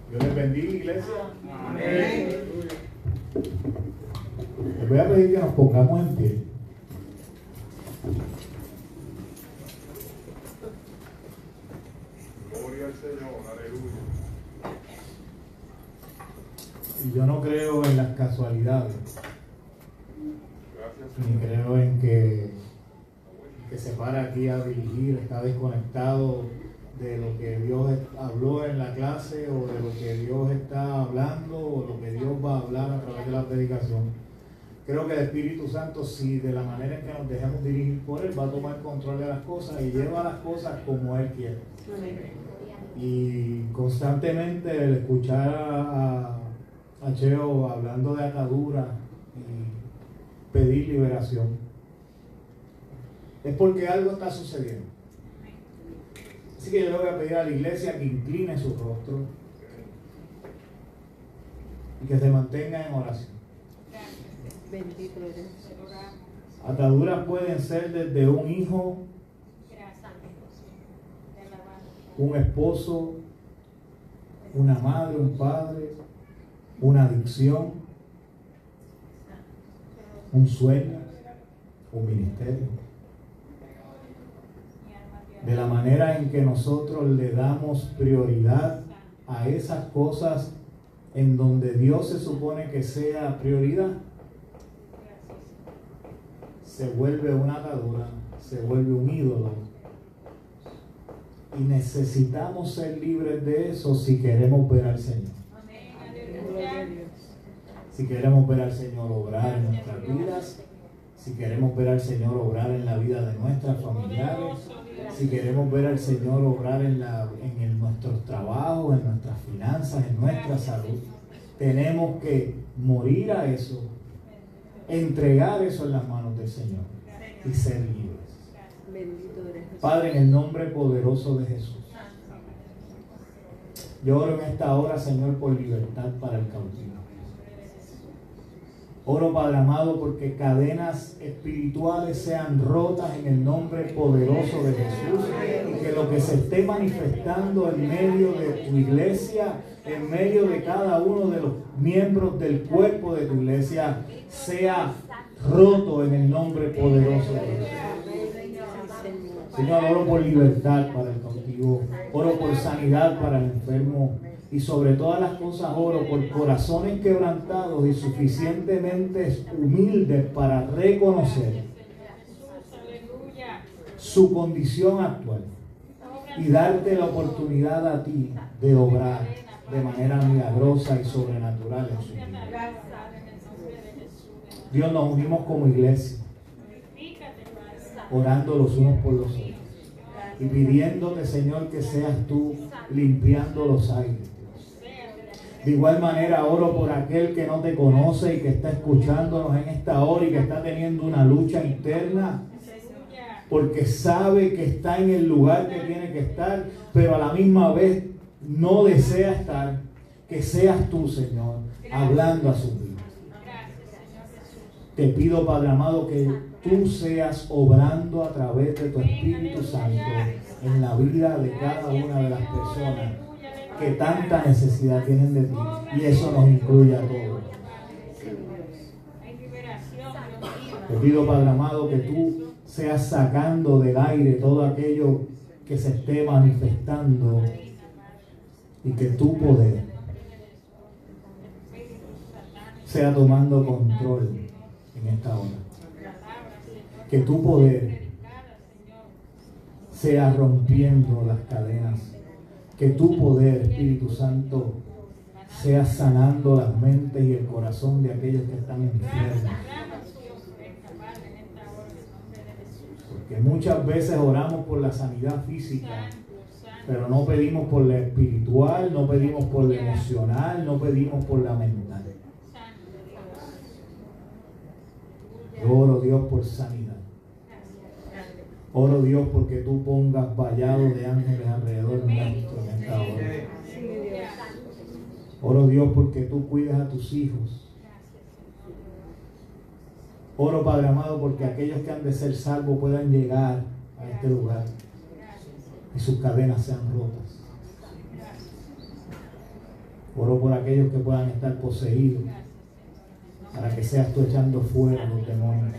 Dios les bendiga, iglesia. Amén. Les voy a pedir que nos pongamos en pie. Gloria al Señor, aleluya. Y yo no creo en las casualidades, Gracias, ni Señor. creo en que se para aquí a dirigir, está desconectado de lo que Dios habló en la clase o de lo que Dios está hablando o lo que Dios va a hablar a través de la predicación. Creo que el Espíritu Santo, si de la manera en que nos dejemos dirigir por Él, va a tomar control de las cosas y lleva las cosas como Él quiere. Y constantemente el escuchar a Cheo hablando de atadura y pedir liberación, es porque algo está sucediendo. Así que yo le voy a pedir a la iglesia que incline su rostro y que se mantenga en oración. Bendito eres. Ataduras pueden ser desde un hijo, un esposo, una madre, un padre, una adicción, un sueño, un ministerio. De la manera en que nosotros le damos prioridad a esas cosas en donde Dios se supone que sea prioridad, se vuelve una atadura, se vuelve un ídolo. Y necesitamos ser libres de eso si queremos ver al Señor. Si queremos ver al Señor obrar en nuestras vidas, si queremos ver al Señor obrar en la vida de nuestras familiares, si queremos ver al Señor obrar en nuestros trabajos, en nuestras finanzas, en nuestra salud, tenemos que morir a eso, entregar eso en las manos del Señor y ser libres. Bendito eres Jesús. Padre, en el nombre poderoso de Jesús, yo oro en esta hora, Señor, por libertad para el cautivo. Oro, Padre amado, porque cadenas espirituales sean rotas en el nombre poderoso de Jesús y que lo que se esté manifestando en medio de tu iglesia, en medio de cada uno de los miembros del cuerpo de tu iglesia, sea roto en el nombre poderoso de Jesús. Señor, oro por libertad para el cautivo, oro por sanidad para el enfermo. Y sobre todas las cosas oro por corazones quebrantados y suficientemente humildes para reconocer su condición actual y darte la oportunidad a ti de obrar de manera milagrosa y sobrenatural en su vida. Dios, nos unimos como iglesia, orando los unos por los otros y pidiéndote, Señor, que seas tú limpiando los aires. De igual manera oro por aquel que no te conoce y que está escuchándonos en esta hora y que está teniendo una lucha interna porque sabe que está en el lugar que tiene que estar, pero a la misma vez no desea estar. Que seas tú, Señor, hablando a su vida. Te pido, Padre amado, que tú seas obrando a través de tu Espíritu Santo en la vida de cada una de las personas que tanta necesidad tienen de ti, y eso nos incluye a todos. Te pido, Padre amado, que tú seas sacando del aire todo aquello que se esté manifestando y que tu poder sea tomando control en esta hora. Que tu poder sea rompiendo las cadenas. Que tu poder, Espíritu Santo, sea sanando las mentes y el corazón de aquellos que están enfermos. Porque muchas veces oramos por la sanidad física, pero no pedimos por la espiritual, no pedimos por la emocional, no pedimos por la mental. Yo oro, Dios, por sanidad. Oro, Dios, porque tú pongas vallado de ángeles alrededor nuestro en esta hora. Oro, Dios, porque tú cuidas a tus hijos. Oro, Padre amado, porque aquellos que han de ser salvos puedan llegar a este lugar y sus cadenas sean rotas. Oro por aquellos que puedan estar poseídos, para que seas tú echando fuera los demonios.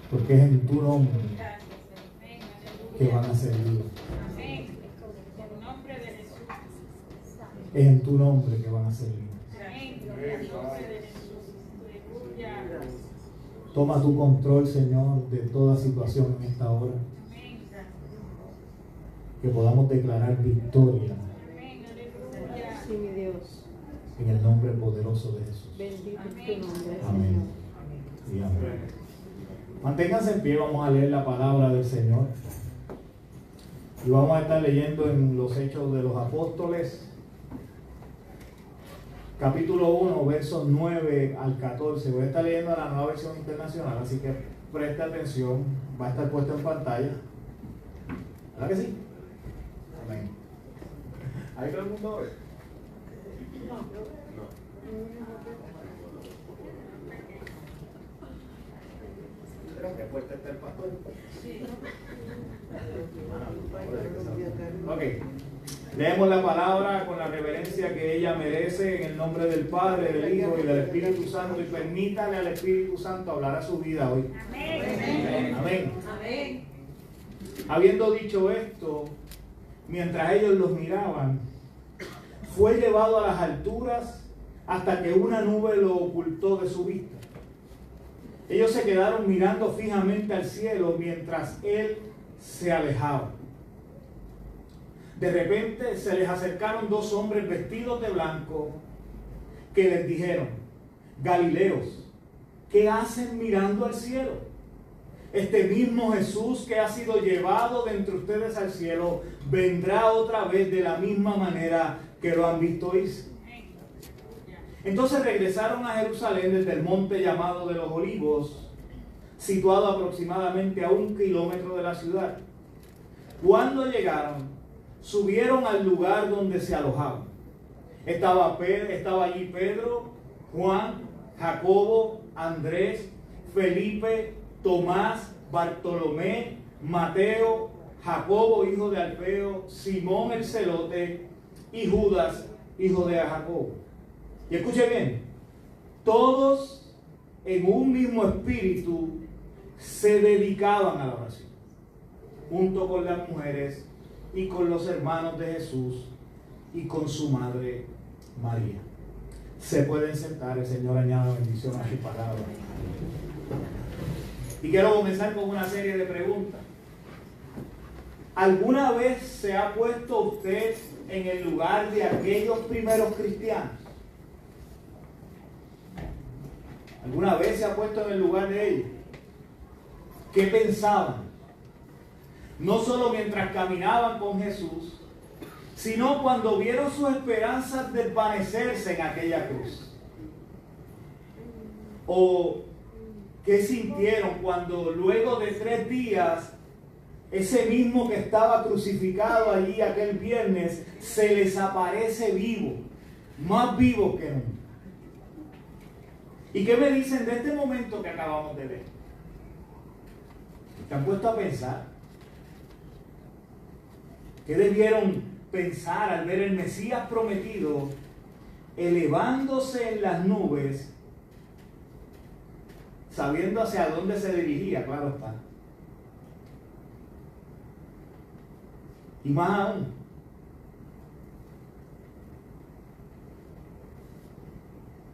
Porque es en tu nombre que van a ser libres. Es en tu nombre que van a ser libres. Toma tu control, Señor, de toda situación en esta hora. Que podamos declarar victoria. Sí, mi Dios. En el nombre poderoso de Jesús. Bendito es tu nombre, Amén. Y amén. Manténganse en pie, vamos a leer la palabra del Señor. Y vamos a estar leyendo en los Hechos de los Apóstoles, capítulo 1, versos 9 al 14. Voy a estar leyendo la Nueva Versión Internacional, así que presta atención, va a estar puesto en pantalla. ¿Verdad que sí? Amén. ¿Ahí todo el mundo ve? Creo que fuerte está el pastor. Ok. Leemos la palabra con la reverencia que ella merece, en el nombre del Padre, del Hijo y del Espíritu Santo, y permítale al Espíritu Santo hablar a su vida hoy. Amén. Amén. Amén. Habiendo dicho esto, mientras ellos los miraban, fue llevado a las alturas hasta que una nube lo ocultó de su vista. Ellos se quedaron mirando fijamente al cielo mientras él se alejaba. De repente se les acercaron dos hombres vestidos de blanco que les dijeron: Galileos, ¿qué hacen mirando al cielo? Este mismo Jesús que ha sido llevado de entre ustedes al cielo vendrá otra vez de la misma manera que lo han visto irse. Entonces regresaron a Jerusalén desde el monte llamado de los Olivos, situado aproximadamente a 1 kilómetro de la ciudad. Cuando llegaron, subieron al lugar donde se alojaban. Estaba allí Pedro, Juan, Jacobo, Andrés, Felipe, Tomás, Bartolomé, Mateo, Jacobo, hijo de Alfeo, Simón el celote y Judas, hijo de Jacobo. Y escuche bien, todos en un mismo espíritu se dedicaban a la oración, junto con las mujeres y con los hermanos de Jesús y con su madre María. Se pueden sentar, el Señor añada bendición a su palabra. Y quiero comenzar con una serie de preguntas. ¿Alguna vez se ha puesto usted en el lugar de aquellos primeros cristianos? ¿Alguna vez se ha puesto en el lugar de ellos? ¿Qué pensaban? No solo mientras caminaban con Jesús, sino cuando vieron sus esperanzas desvanecerse en aquella cruz. ¿O qué sintieron cuando luego de 3 días ese mismo que estaba crucificado allí aquel viernes se les aparece vivo, más vivo que nunca? ¿Y qué me dicen de este momento que acabamos de ver? ¿Se han puesto a pensar? ¿Qué debieron pensar al ver el Mesías prometido elevándose en las nubes, sabiendo hacia dónde se dirigía? Claro está. Y más aún,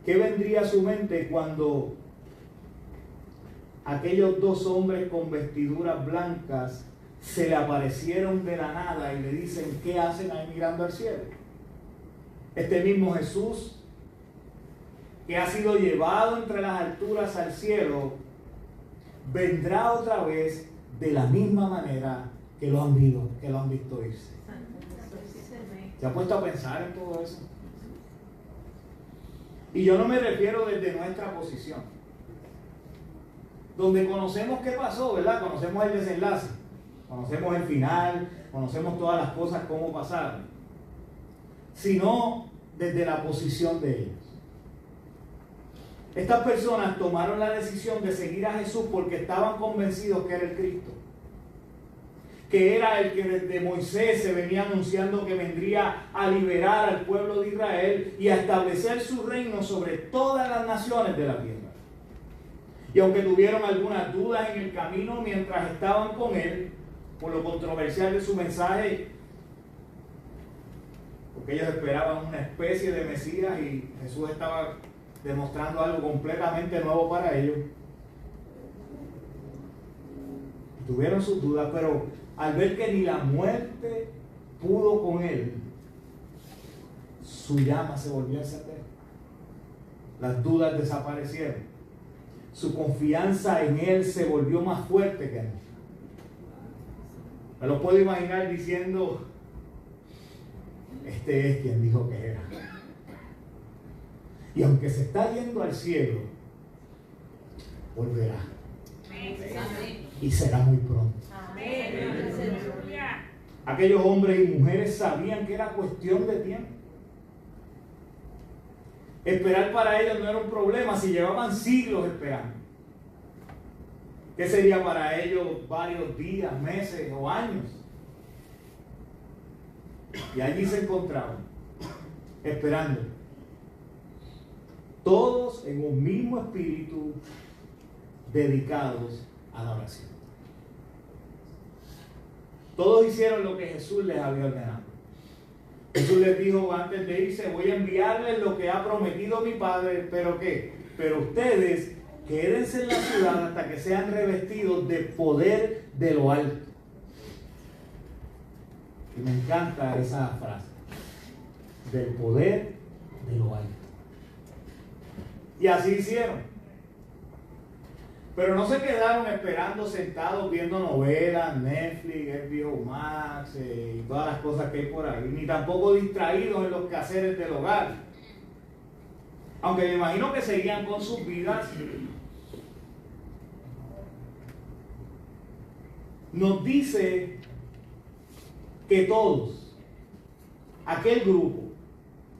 ¿qué vendría a su mente cuando aquellos dos hombres con vestiduras blancas se le aparecieron de la nada y le dicen: ¿qué hacen ahí mirando al cielo? Este mismo Jesús que ha sido llevado entre las alturas al cielo vendrá otra vez de la misma manera que lo han visto irse. ¿Se ha puesto a pensar en todo eso? Y yo no me refiero desde nuestra posición, donde conocemos qué pasó, ¿verdad? Conocemos el desenlace, conocemos el final, conocemos todas las cosas cómo pasaron. sino desde la posición de ellos. Estas personas tomaron la decisión de seguir a Jesús porque estaban convencidos que era el Cristo, que era el que desde Moisés se venía anunciando que vendría a liberar al pueblo de Israel y a establecer su reino sobre todas las naciones de la tierra. Y aunque tuvieron algunas dudas en el camino mientras estaban con él, por lo controversial de su mensaje, porque ellos esperaban una especie de Mesías y Jesús estaba demostrando algo completamente nuevo para ellos, tuvieron sus dudas, pero al ver que ni la muerte pudo con él, su llama se volvió a encender. Las dudas desaparecieron. Su confianza en él se volvió más fuerte que nunca. Me lo puedo imaginar diciendo: este es quien dijo que era. Y aunque se está yendo al cielo, volverá. Y será muy pronto. Aquellos hombres y mujeres sabían que era cuestión de tiempo. Esperar para ellos no era un problema si llevaban siglos esperando. ¿Qué sería para ellos varios días, meses o años? Y allí se encontraban, esperando, todos en un mismo espíritu, dedicados a la oración. Todos hicieron lo que Jesús les había ordenado. Jesús les dijo antes de irse: voy a enviarles lo que ha prometido mi Padre, pero ¿qué? Pero ustedes quédense en la ciudad hasta que sean revestidos de poder de lo alto. Y me encanta esa frase, del poder de lo alto. Y así hicieron. Pero no se quedaron esperando sentados viendo novelas, Netflix, HBO Max y todas las cosas que hay por ahí, ni tampoco distraídos en los quehaceres del hogar. Aunque me imagino que seguían con sus vidas. Nos dice que todos, aquel grupo,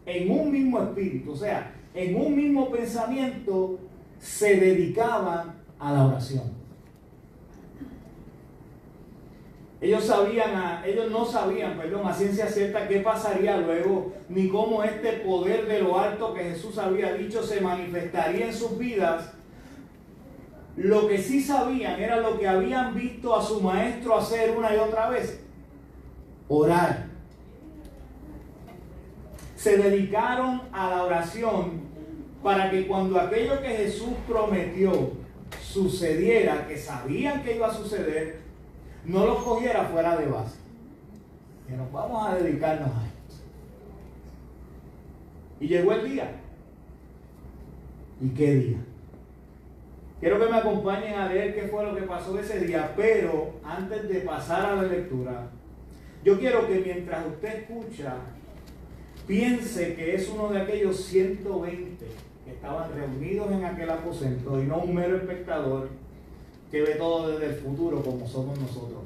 en un mismo espíritu, o sea, en un mismo pensamiento, se dedicaban a la oración. Ellos no sabían a ciencia cierta qué pasaría luego, ni cómo este poder de lo alto que Jesús había dicho se manifestaría en sus vidas. Lo que sí sabían era lo que habían visto a su maestro hacer una y otra vez: orar. Se dedicaron a la oración para que cuando aquello que Jesús prometió sucediera, que sabían que iba a suceder, no los cogiera fuera de base. Que nos vamos a dedicarnos a esto. Y llegó el día. ¿Y qué día? Quiero que me acompañen a leer qué fue lo que pasó ese día, pero antes de pasar a la lectura, yo quiero que mientras usted escucha, piense que es uno de aquellos 120 que estaban reunidos en aquel aposento y no un mero espectador que ve todo desde el futuro como somos nosotros.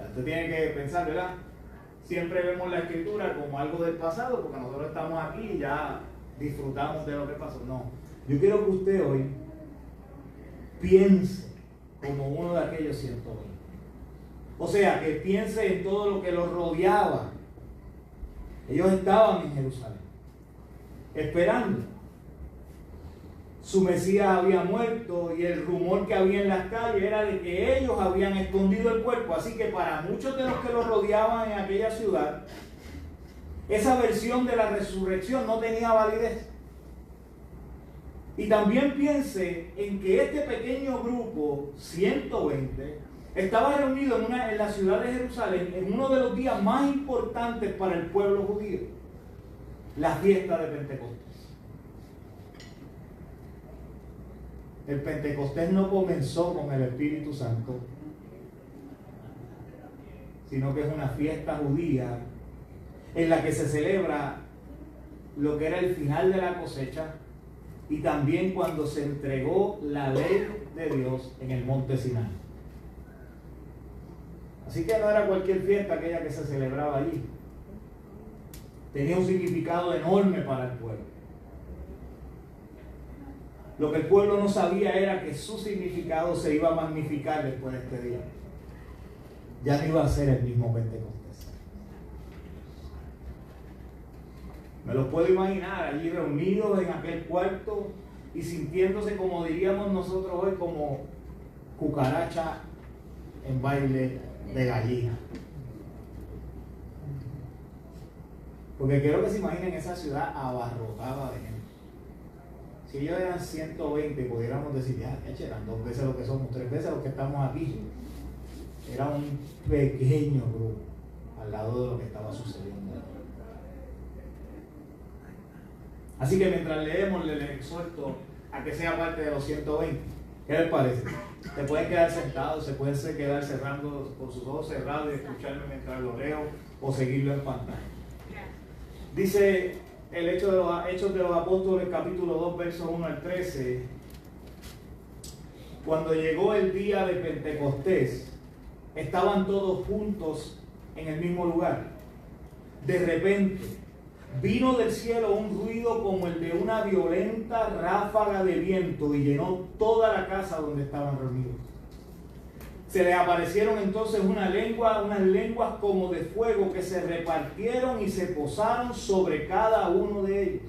Usted tiene que pensar, ¿verdad? Siempre vemos la escritura como algo del pasado porque nosotros estamos aquí y ya disfrutamos de lo que pasó. No, yo quiero que usted hoy piense como uno de aquellos 120. O sea, que piense en todo lo que los rodeaba. Ellos estaban en Jerusalén, esperando. Su Mesías había muerto y el rumor que había en las calles era de que ellos habían escondido el cuerpo. Así que para muchos de los que los rodeaban en aquella ciudad, esa versión de la resurrección no tenía validez. Y también piense en que este pequeño grupo, 120, estaba reunido en la ciudad de Jerusalén en uno de los días más importantes para el pueblo judío, la fiesta de Pentecostés. El Pentecostés no comenzó con el Espíritu Santo, sino que es una fiesta judía en la que se celebra lo que era el final de la cosecha y también cuando se entregó la ley de Dios en el monte Sinaí. Así que no era cualquier fiesta aquella que se celebraba allí. tenía un significado enorme para el pueblo. Lo que el pueblo no sabía era que su significado se iba a magnificar después de este día. Ya no iba a ser el mismo Pentecostés. Me los puedo imaginar allí reunidos en aquel cuarto y sintiéndose, como diríamos nosotros hoy, como cucaracha en baile de gallina. Porque quiero que se imaginen esa ciudad abarrotada de gente. Si ellos eran 120, pudiéramos decir, ya, eran 2 veces lo que somos, 3 veces lo que estamos aquí. Era un pequeño grupo al lado de lo que estaba sucediendo. Así que mientras leemos, les exhorto a que sea parte de los 120. ¿Qué les parece? Se pueden quedar sentados, se pueden quedar cerrando con sus ojos cerrados y escucharme mientras lo leo o seguirlo en pantalla. Dice el Hechos de los Apóstoles, capítulo 2, versos 1 al 13. Cuando llegó el día de Pentecostés, estaban todos juntos en el mismo lugar. De repente, vino del cielo un ruido como el de una violenta ráfaga de viento y llenó toda la casa donde estaban reunidos. Se les aparecieron entonces unas lenguas como de fuego que se repartieron y se posaron sobre cada uno de ellos.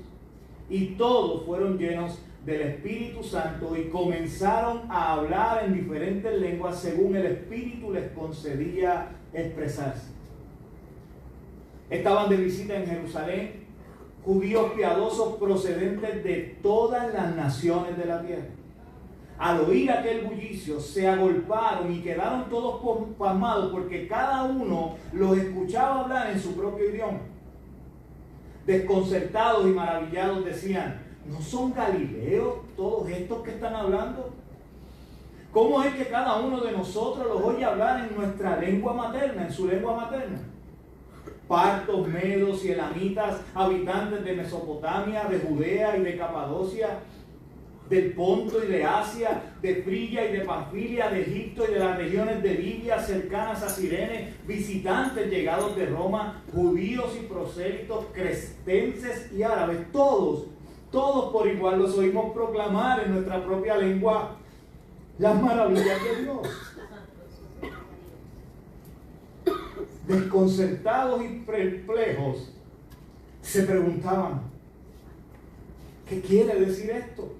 Y todos fueron llenos del Espíritu Santo y comenzaron a hablar en diferentes lenguas según el Espíritu les concedía expresarse. Estaban de visita en Jerusalén judíos piadosos procedentes de todas las naciones de la tierra. Al oír aquel bullicio, se agolparon y quedaron todos pasmados porque cada uno los escuchaba hablar en su propio idioma. Desconcertados y maravillados decían, ¿no son galileos todos estos que están hablando? ¿Cómo es que cada uno de nosotros los oye hablar en nuestra lengua materna, en su lengua materna? Partos, medos y elamitas, habitantes de Mesopotamia, de Judea y de Capadocia, del Ponto y de Asia, de Frigia y de Panfilia, de Egipto y de las regiones de Libia cercanas a Cirene, visitantes llegados de Roma, judíos y prosélitos, cretenses y árabes, todos por igual los oímos proclamar en nuestra propia lengua las maravillas de Dios. Desconcertados y perplejos, se preguntaban, ¿qué quiere decir esto?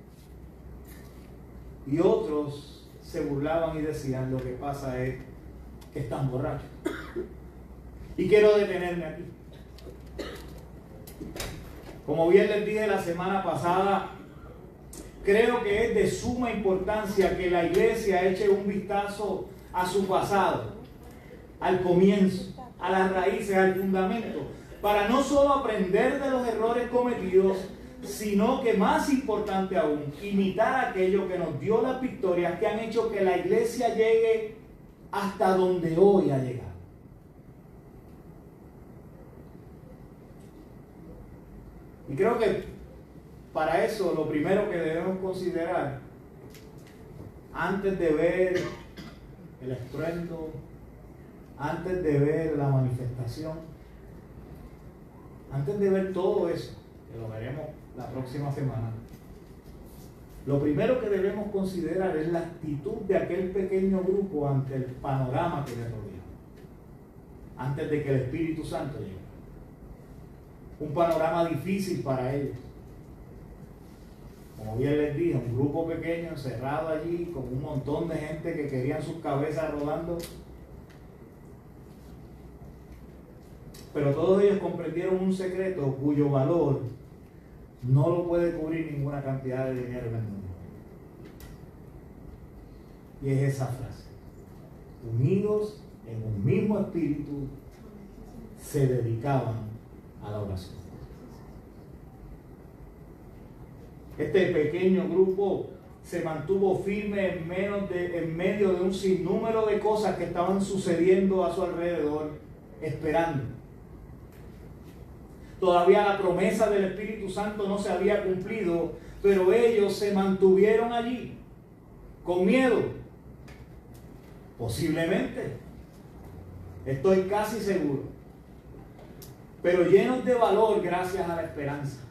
Y otros se burlaban y decían, lo que pasa es que están borrachos. Y quiero detenerme aquí. Como bien les dije la semana pasada, creo que es de suma importancia que la iglesia eche un vistazo a su pasado, al comienzo, a las raíces, al fundamento, para no solo aprender de los errores cometidos, sino que más importante aún, imitar aquello que nos dio las victorias que han hecho que la iglesia llegue hasta donde hoy ha llegado. Y creo que para eso lo primero que debemos considerar, antes de ver el estruendo, antes de ver la manifestación, antes de ver todo eso, que lo veremos la próxima semana, lo primero que debemos considerar es la actitud de aquel pequeño grupo ante el panorama que les rodea, antes de que el Espíritu Santo llegue. Un panorama difícil para ellos. Como bien les dije, un grupo pequeño encerrado allí con un montón de gente que querían sus cabezas rodando. Pero todos ellos comprendieron un secreto cuyo valor no lo puede cubrir ninguna cantidad de dinero en el mundo. Y es esa frase: unidos en un mismo espíritu, se dedicaban a la oración. Este pequeño grupo se mantuvo firme en medio de un sinnúmero de cosas que estaban sucediendo a su alrededor, esperando. Todavía la promesa del Espíritu Santo no se había cumplido, pero ellos se mantuvieron allí, con miedo. Posiblemente, estoy casi seguro, pero llenos de valor gracias a la esperanza.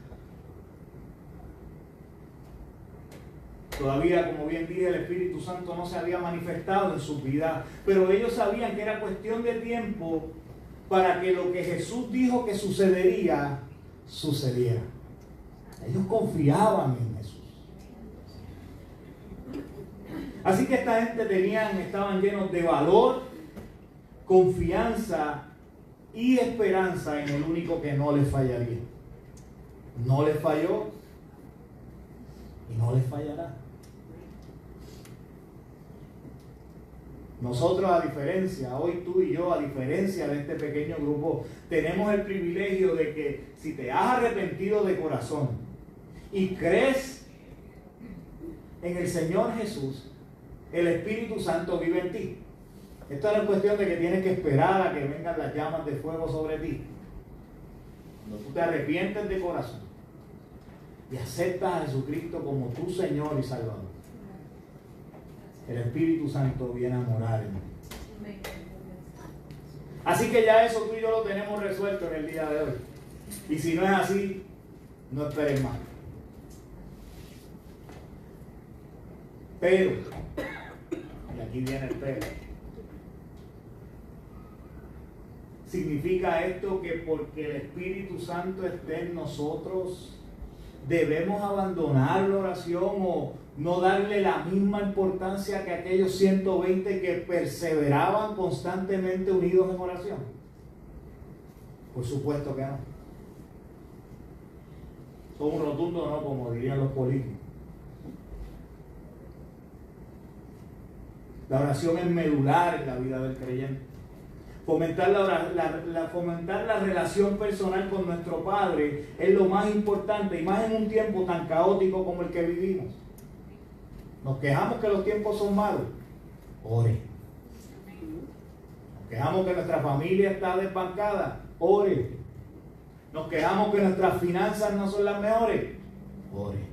Todavía, como bien dije, el Espíritu Santo no se había manifestado en su vida, pero ellos sabían que era cuestión de tiempo para que lo que Jesús dijo que sucedería, sucediera. Ellos confiaban en Jesús. Así que esta gente estaban llenos de valor, confianza y esperanza en el único que no les fallaría. No les falló y no les fallará. Nosotros, a diferencia, hoy tú y yo, a diferencia de este pequeño grupo, tenemos el privilegio de que si te has arrepentido de corazón y crees en el Señor Jesús, el Espíritu Santo vive en ti. Esto no es cuestión de que tienes que esperar a que vengan las llamas de fuego sobre ti. Cuando tú te arrepientes de corazón y aceptas a Jesucristo como tu Señor y Salvador, el Espíritu Santo viene a morar en ti. Así que ya eso tú y yo lo tenemos resuelto en el día de hoy. Y si no es así, no esperes más. Pero, y aquí viene el pero, ¿significa esto que porque el Espíritu Santo esté en nosotros debemos abandonar la oración o no darle la misma importancia que aquellos 120 que perseveraban constantemente unidos en oración? Por supuesto que no. Son un rotundo no, como dirían los políticos. La oración es medular en la vida del creyente. Fomentar la relación personal con nuestro Padre es lo más importante, y más en un tiempo tan caótico como el que vivimos. Nos quejamos que los tiempos son malos. Ore. Nos quejamos que nuestra familia está desbancada. Ore. Nos quejamos que nuestras finanzas no son las mejores. Ore.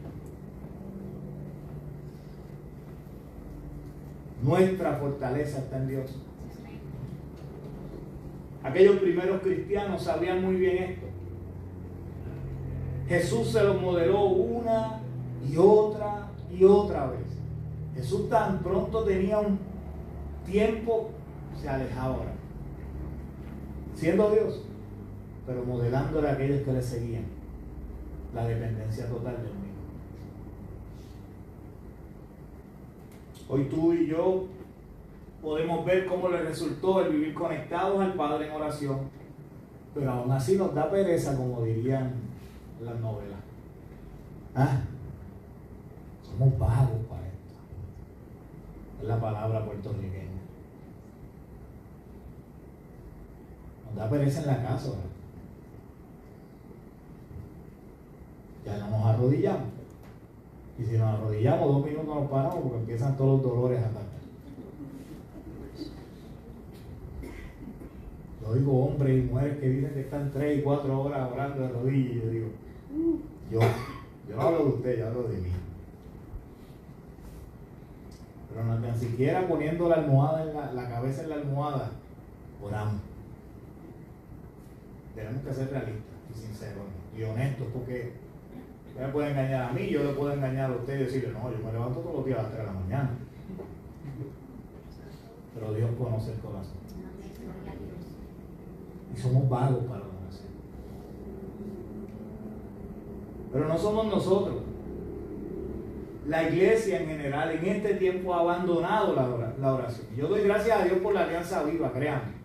Nuestra fortaleza está en Dios. Aquellos primeros cristianos sabían muy bien esto. Jesús se los modeló una y otra vez. Jesús tan pronto tenía un tiempo, se alejaba ahora, siendo Dios, pero modelándole a aquellos que le seguían la dependencia total del mismo. Hoy tú y yo podemos ver cómo le resultó el vivir conectados al Padre en oración, pero aún así nos da pereza, como dirían las novelas. Somos vagos para esto. Es la palabra puertorriqueña. Nos da pereza en la casa, ¿verdad? Ya no nos arrodillamos. Y si nos arrodillamos 2 minutos nos paramos porque empiezan todos los dolores a atacar. Yo oigo hombres y mujeres que dicen que están 3 y 4 horas orando de rodillas, y yo digo, yo no hablo de usted, yo hablo de mí. Pero no tan siquiera poniendo la almohada la cabeza en la almohada, oramos. Tenemos que ser realistas y sinceros y honestos, porque usted me puede engañar a mí, yo le puedo engañar a usted y decirle, no, yo me levanto todos los días a las 3 de la mañana. Pero Dios conoce el corazón. Y somos vagos para la oración. Pero no somos nosotros. La iglesia en general en este tiempo ha abandonado la oración. Yo doy gracias a Dios por la Alianza Viva, créanme.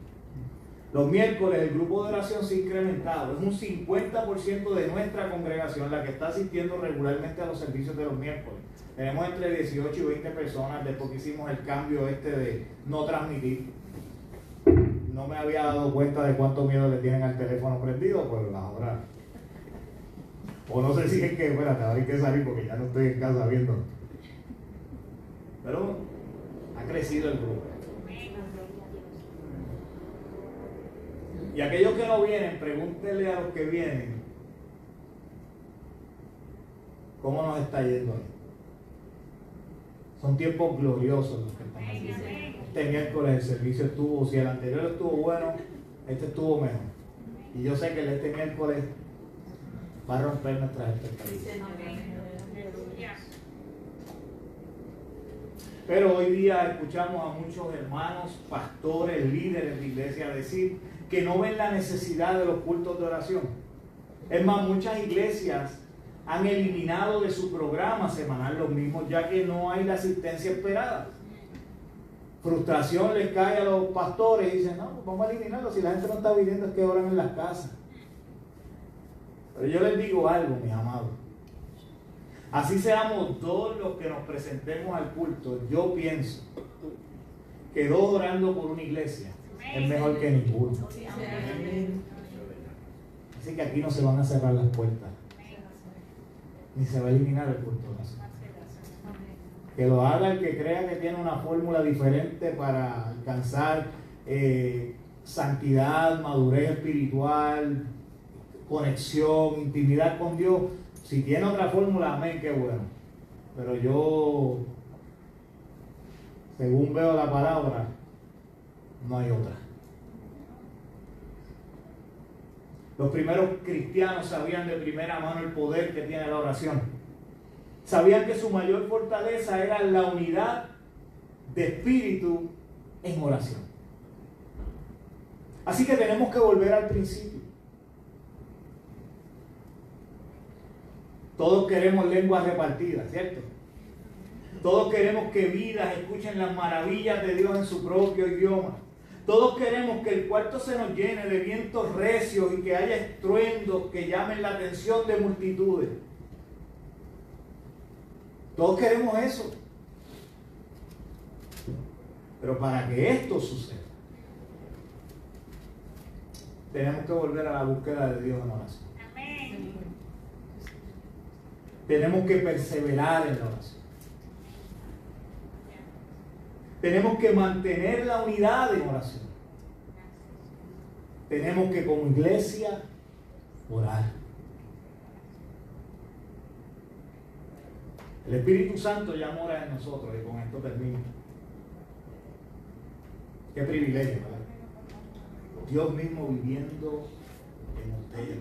Los miércoles el grupo de oración se ha incrementado. Es un 50% de nuestra congregación la que está asistiendo regularmente a los servicios de los miércoles. Tenemos entre 18 y 20 personas después que hicimos el cambio de no transmitir. No me había dado cuenta de cuánto miedo le tienen al teléfono prendido, pues ahora. O no sé si es que, espérate, ahora hay que salir porque ya no estoy en casa viendo. Pero ha crecido el grupo. Y aquellos que no vienen, pregúntenle a los que vienen cómo nos está yendo hoy. Son tiempos gloriosos los que están haciendo. Este miércoles el servicio estuvo, si el anterior estuvo bueno, este estuvo mejor. Y yo sé que este miércoles va a romper nuestras expectativas. Pero hoy día escuchamos a muchos hermanos, pastores, líderes de iglesia decir que no ven la necesidad de los cultos de oración. Es más, muchas iglesias han eliminado de su programa semanal los mismos, ya que no hay la asistencia esperada. Frustración les cae a los pastores y dicen, no, vamos a eliminarlo, si la gente no está viniendo es que oran en las casas. Pero yo les digo algo, mis amados. Así seamos dos los que nos presentemos al culto, yo pienso que dos orando por una iglesia es mejor que ninguno. Así que aquí no se van a cerrar las puertas, ni se va a eliminar el culto de oración. Que lo haga el que crea que tiene una fórmula diferente para alcanzar santidad, madurez espiritual, conexión, intimidad con Dios. Si tiene otra fórmula, amén, qué bueno. Pero yo, según veo la palabra, no hay otra. Los primeros cristianos sabían de primera mano el poder que tiene la oración. Sabían que su mayor fortaleza era la unidad de espíritu en oración. Así que tenemos que volver al principio. Todos queremos lenguas repartidas, ¿cierto? Todos queremos que vidas escuchen las maravillas de Dios en su propio idioma. Todos queremos que el cuarto se nos llene de vientos recios y que haya estruendos que llamen la atención de multitudes. Todos queremos eso. Pero para que esto suceda, tenemos que volver a la búsqueda de Dios en oración. Amén. Tenemos que perseverar en la oración. Tenemos que mantener la unidad en oración. Tenemos que como iglesia orar. El Espíritu Santo ya mora en nosotros y con esto termino. Qué privilegio, ¿verdad? Dios mismo viviendo en ustedes.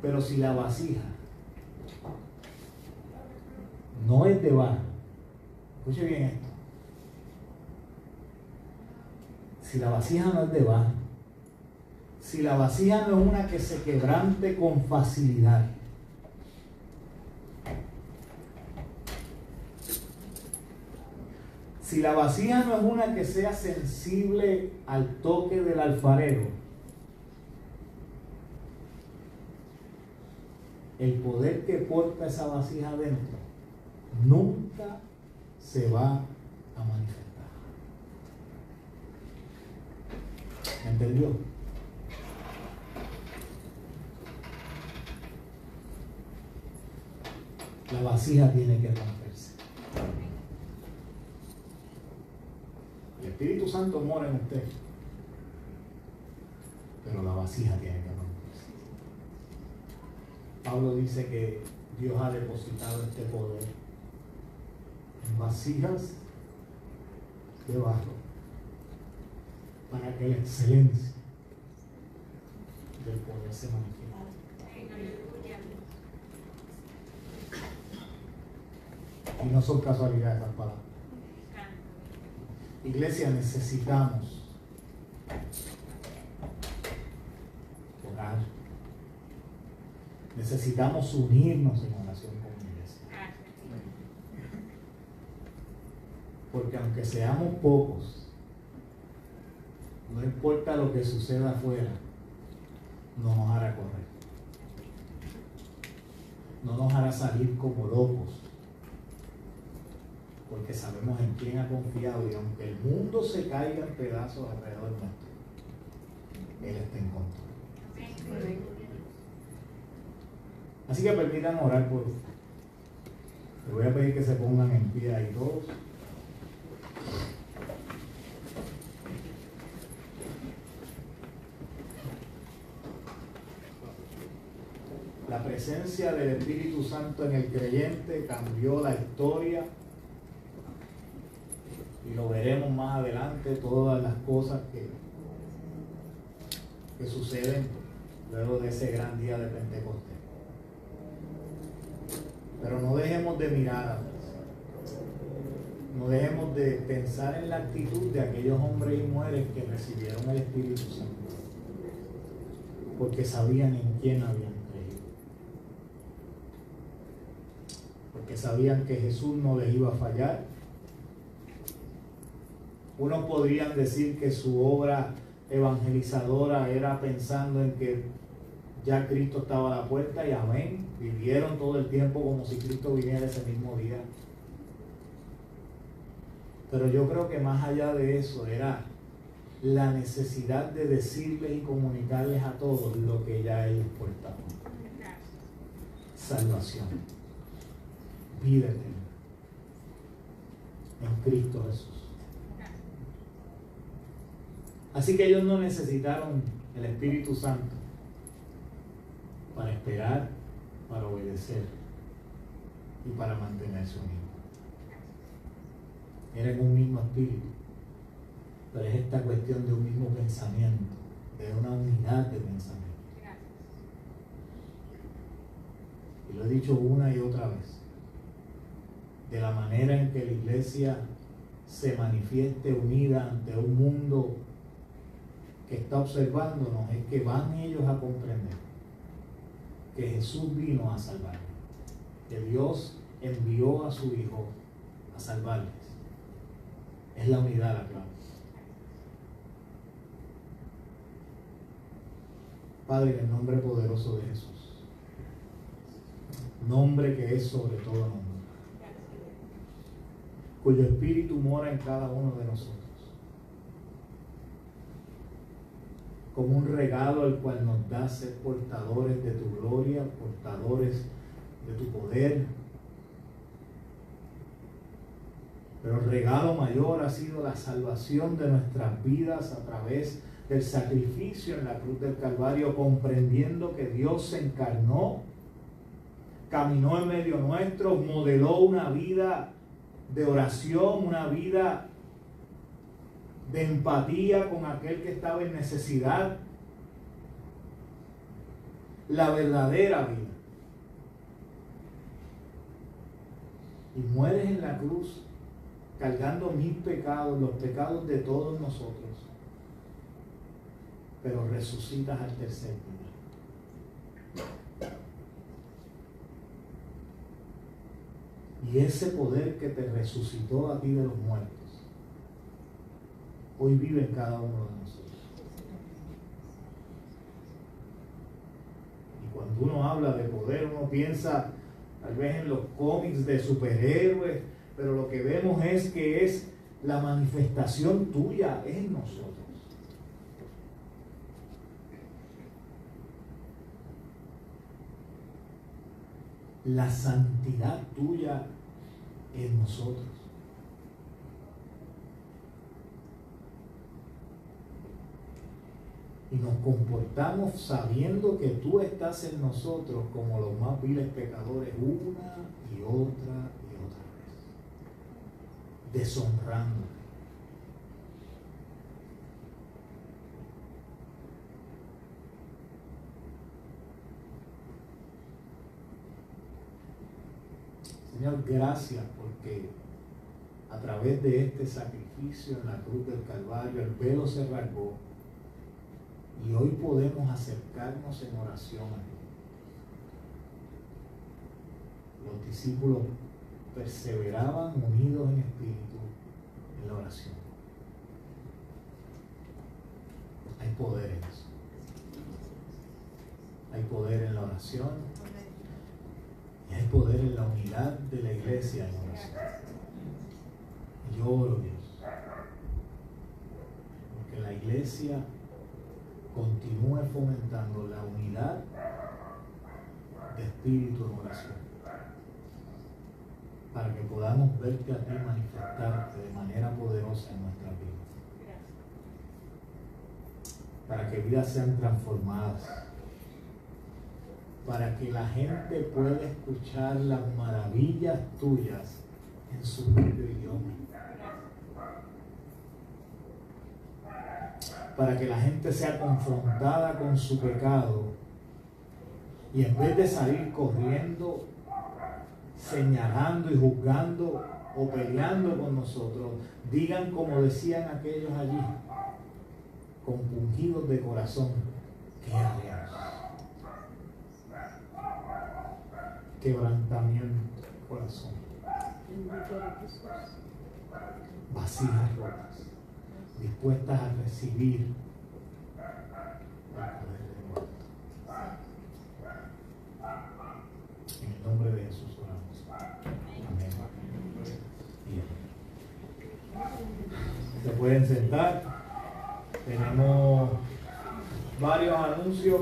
Pero si la vasija no es de barro, escuche bien esto. Si la vasija no es de barro, si la vasija no es una que se quebrante con facilidad, si la vasija no es una que sea sensible al toque del alfarero, el poder que porta esa vasija adentro nunca se va a manifestar. ¿Me entendió? La vasija tiene que romperse. El Espíritu Santo mora en usted, pero la vasija tiene que romperse. Pablo dice que Dios ha depositado este poder en vasijas de barro para que la excelencia del poder se manifieste. Y no son casualidades esas palabras. Iglesia, necesitamos orar. Necesitamos unirnos en oración con la iglesia. Porque aunque seamos pocos, no importa lo que suceda afuera, no nos hará correr. No nos hará salir como locos. Porque sabemos en quién ha confiado y aunque el mundo se caiga en pedazos alrededor nuestro, Él está en control. Así que permítanme orar por usted. Les voy a pedir que se pongan en pie ahí todos. La presencia del Espíritu Santo en el creyente cambió la historia y Y lo veremos más adelante, todas las cosas que suceden luego de ese gran día de Pentecostés. Pero no dejemos de mirar atrás. No dejemos de pensar en la actitud de aquellos hombres y mujeres que recibieron el Espíritu Santo, porque sabían en quién habían creído, porque sabían que Jesús no les iba a fallar. Unos podrían decir que su obra evangelizadora era pensando en que ya Cristo estaba a la puerta y amén, vivieron todo el tiempo como si Cristo viniera ese mismo día. Pero yo creo que más allá de eso era la necesidad de decirles y comunicarles a todos lo que ya ellos portaban: salvación, vida eterna en Cristo Jesús. Así que ellos no necesitaron el Espíritu Santo para esperar, para obedecer y para mantenerse unidos. Eran un mismo espíritu, pero es esta cuestión de un mismo pensamiento, de una unidad de pensamiento. Y lo he dicho una y otra vez, de la manera en que la iglesia se manifieste unida ante un mundo que está observándonos, es que van ellos a comprender que Jesús vino a salvarlos, que Dios envió a su Hijo a salvarles. Es la unidad la clave. Padre, en el nombre poderoso de Jesús, nombre que es sobre todo nombre, cuyo espíritu mora en cada uno de nosotros, como un regalo el cual nos da ser portadores de tu gloria, portadores de tu poder. Pero el regalo mayor ha sido la salvación de nuestras vidas a través del sacrificio en la cruz del Calvario, comprendiendo que Dios se encarnó, caminó en medio nuestro, modeló una vida de oración, una vida de empatía con aquel que estaba en necesidad, la verdadera vida. Y mueres en la cruz cargando mis pecados, los pecados de todos nosotros, pero resucitas al tercer día. Y ese poder que te resucitó a ti de los muertos, hoy vive en cada uno de nosotros. Y cuando uno habla de poder, uno piensa tal vez en los cómics de superhéroes, pero lo que vemos es que es la manifestación tuya en nosotros. La santidad tuya en nosotros. Y nos comportamos sabiendo que tú estás en nosotros como los más viles pecadores una y otra vez, deshonrándote. Señor, gracias porque a través de este sacrificio en la cruz del Calvario el velo se rasgó y hoy podemos acercarnos en oración a ti. Los discípulos perseveraban unidos en espíritu en la oración. Hay poder en eso. Hay poder en la oración y hay poder en la unidad de la iglesia en oración. Yo oro, Dios, porque la iglesia continúe fomentando la unidad de espíritu en oración, para que podamos verte a ti manifestarte de manera poderosa en nuestra vida, para que vidas sean transformadas, para que la gente pueda escuchar las maravillas tuyas en su propio idioma, para que la gente sea confrontada con su pecado y en vez de salir corriendo, señalando y juzgando o peleando con nosotros, digan como decían aquellos allí, compungidos de corazón, ¿qué haremos? Quebrantamiento de corazón, vasijas rotas, dispuestas a recibir el poder de Dios. En el nombre de Jesús oramos. Amén. Bien. Se pueden sentar. Tenemos varios anuncios.